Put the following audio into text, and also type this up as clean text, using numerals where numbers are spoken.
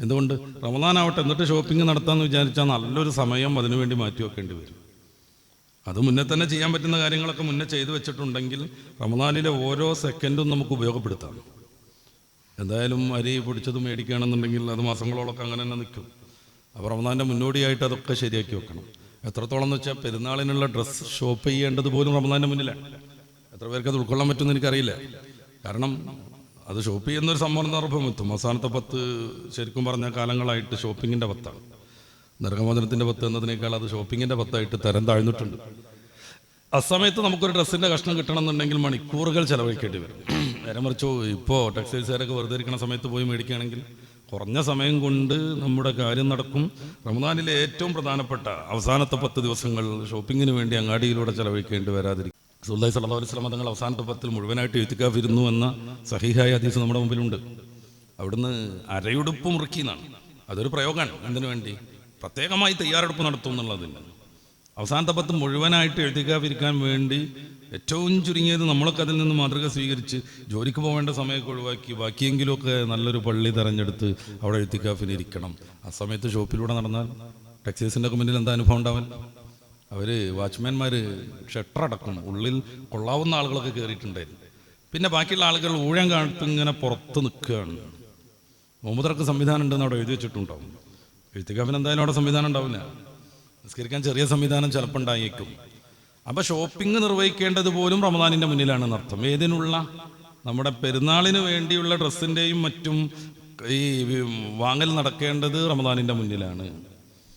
എന്തുകൊണ്ട്? റമദാനാവട്ടെ എന്നിട്ട് ഷോപ്പിംഗ് നടത്താമെന്ന് വിചാരിച്ചാൽ നല്ലൊരു സമയം അതിനുവേണ്ടി മാറ്റി വെക്കേണ്ടി വരും. അത് മുന്നേ തന്നെ ചെയ്യാൻ പറ്റുന്ന കാര്യങ്ങളൊക്കെ മുന്നേ ചെയ്തു വെച്ചിട്ടുണ്ടെങ്കിൽ റമദാനിലെ ഓരോ സെക്കൻഡും നമുക്ക് ഉപയോഗപ്പെടുത്താം. എന്തായാലും അരി പൊടിച്ചത് മേടിക്കുകയാണെന്നുണ്ടെങ്കിൽ അത് മാസങ്ങളോളൊക്കെ അങ്ങനെ തന്നെ നിൽക്കും. അപ്പോൾ റമദാൻ്റെ മുന്നോടിയായിട്ട് അതൊക്കെ ശരിയാക്കി വെക്കണം. എത്രത്തോളം എന്ന് വെച്ചാൽ പെരുന്നാളിനുള്ള ഡ്രസ്സ് ഷോപ്പ് ചെയ്യേണ്ടത് പോലും റമദാൻ്റെ മുന്നിലാണ്. എത്ര പേർക്ക് അത് ഉൾക്കൊള്ളാൻ പറ്റുമെന്ന് എനിക്കറിയില്ല. കാരണം അത് ഷോപ്പ് ചെയ്യുന്നൊരു സമ്മർദ്ദം എത്തും. അവസാനത്തെ 10 ശരിക്കും പറഞ്ഞ കാലങ്ങളായിട്ട് ഷോപ്പിങ്ങിൻ്റെ 10ആണ്. നരകമോചനത്തിൻ്റെ 10 എന്നതിനേക്കാൾ അത് ഷോപ്പിങ്ങിൻ്റെ 10ആയിട്ട് തരം താഴ്ന്നിട്ടുണ്ട്. അസമയത്ത് നമുക്കൊരു ഡ്രസ്സിൻ്റെ കഷ്ണം കിട്ടണമെന്നുണ്ടെങ്കിൽ മണിക്കൂറുകൾ ചിലവഴിക്കേണ്ടി വരും. നേരെ മറിച്ച് ഇപ്പോൾ ടെക്സ്റ്റൈൽസുകാരൊക്കെ വെറുതെ ഇരിക്കുന്ന സമയത്ത് പോയി മേടിക്കുകയാണെങ്കിൽ കുറഞ്ഞ സമയം കൊണ്ട് നമ്മുടെ കാര്യം നടക്കും. റമദാനിലെ ഏറ്റവും പ്രധാനപ്പെട്ട അവസാനത്തെ 10 ദിവസങ്ങൾ ഷോപ്പിങ്ങിന് വേണ്ടി അങ്ങാടിയിലൂടെ ചിലവഴിക്കേണ്ടി വരാതിരിക്കും. റസൂലുള്ളാഹി സ്വല്ലല്ലാഹു അലൈഹി വസല്ലം തങ്ങൾ അവസാനത്തെ 10 മുഴുവനായിട്ട് ഇഅ്തികാഫ് ഇരുന്നു എന്ന സഹീഹായ ഹദീസ് നമ്മുടെ മുമ്പിലുണ്ട്. അവിടുന്ന് അരയുടുപ്പ് മുറുക്കിയെന്നാണ്. അതൊരു പ്രയോഗമാണ്. എന്തിനു വേണ്ടി? പ്രത്യേകമായി തയ്യാറെടുപ്പ് നടത്തും എന്നുള്ളതില്ല. അവസാനത്തെ 10 മുഴുവനായിട്ട് ഇഅ്തികാഫ് ഇരിക്കാൻ വേണ്ടി ഏറ്റവും ചുരുങ്ങിയത് നമ്മളൊക്കെ അതിൽ നിന്ന് മാതൃക സ്വീകരിച്ച് ജോലിക്ക് പോകേണ്ട സമയമൊക്കെ ഒഴിവാക്കി ബാക്കിയെങ്കിലുമൊക്കെ നല്ലൊരു പള്ളി തിരഞ്ഞെടുത്ത് അവിടെ ഇഅ്തികാഫിന് ഇരിക്കണം. ആ സമയത്ത് ഷോപ്പിലൂടെ നടന്നാൽ ടെക്സ്റ്റൈൽസിൻ്റെ ഒക്കെ മുന്നിൽ എന്താ അനുഭവം ഉണ്ടാവൽ? അവർ വാച്ച്മാൻമാർ ഷട്ടറടക്കും, ഉള്ളിൽ കൊള്ളാവുന്ന ആളുകളൊക്കെ കയറിയിട്ടുണ്ടായിരുന്നു. പിന്നെ ബാക്കിയുള്ള ആളുകൾ ഊഴം കാലത്ത് ഇങ്ങനെ പുറത്ത് നിൽക്കുകയാണ്. മുഹമ്മദർക്ക് സംവിധാനം ഉണ്ടെന്ന് അവിടെ എഴുതി വെച്ചിട്ടുണ്ടാവും. ഇഅ്തികാഫിന് എന്തായാലും അവിടെ സംവിധാനം ഉണ്ടാവില്ല. നിസ്കരിക്കാൻ ചെറിയ സംവിധാനം ചിലപ്പോൾ ഉണ്ടായേക്കും. അപ്പോൾ ഷോപ്പിംഗ് നിർവഹിക്കേണ്ടത് പോലും റമദാനിൻ്റെ മുന്നിലാണ് എന്നർത്ഥം. ഏതിനുള്ള? നമ്മുടെ പെരുന്നാളിന് വേണ്ടിയുള്ള ഡ്രസ്സിൻ്റെയും മറ്റും ഈ വാങ്ങൽ നടക്കേണ്ടത് റമദാനിൻ്റെ മുന്നിലാണ്.